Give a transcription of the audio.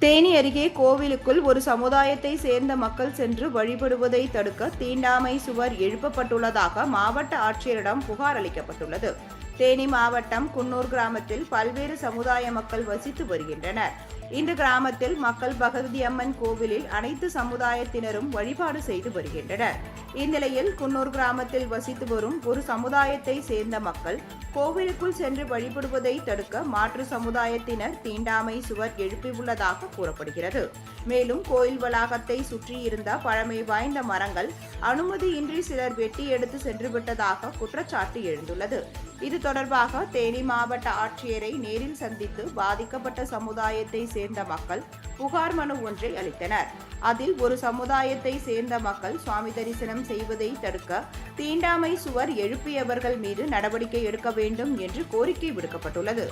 தேனி அருகே கோவிலுக்குள் ஒரு சமுதாயத்தை சேர்ந்த மக்கள் சென்று வழிபடுவதை தடுக்க தீண்டாமை சுவர் எழுப்பப்பட்டுள்ளதாக மாவட்ட ஆட்சியரிடம் புகார் அளிக்கப்பட்டுள்ளது. தேனி மாவட்டம் குன்னூர் கிராமத்தில் பல்வேறு சமுதாய மக்கள் வசித்து வருகின்றனர். இந்த கிராமத்தில் மக்கள் பகவதி அம்மன் கோவிலில் அனைத்து சமுதாயத்தினரும் வழிபாடு செய்து வருகின்றனர். இந்நிலையில் குன்னூர் கிராமத்தில் வசித்து வரும் ஒரு சமுதாயத்தை சேர்ந்த மக்கள் கோவிலுக்குள் சென்று வழிபடுவதை தடுக்க மாற்று சமுதாயத்தினர் தீண்டாமை சுவர் எழுப்பியுள்ளதாக கூறப்படுகிறது. மேலும் கோயில் வளாகத்தை சுற்றியிருந்த பழமை வாய்ந்த மரங்கள் அனுமதியின்றி சிலர் வெட்டி எடுத்து சென்றுவிட்டதாக குற்றச்சாட்டு எழுந்துள்ளது. இது தொடர்பாக தேனி மாவட்ட ஆட்சியரை நேரில் சந்தித்து பாதிக்கப்பட்ட சமுதாயத்தை சேர்ந்த மக்கள் புகார் மனு ஒன்றை அளித்தனர். அதில் ஒரு சமுதாயத்தை சேர்ந்த மக்கள் சுவாமி தரிசனம் செய்வதை தடுக்க தீண்டாமை சுவர் எழுப்பியவர்கள் மீது நடவடிக்கை எடுக்க வேண்டும் என்று கோரிக்கை விடுக்கப்பட்டுள்ளது.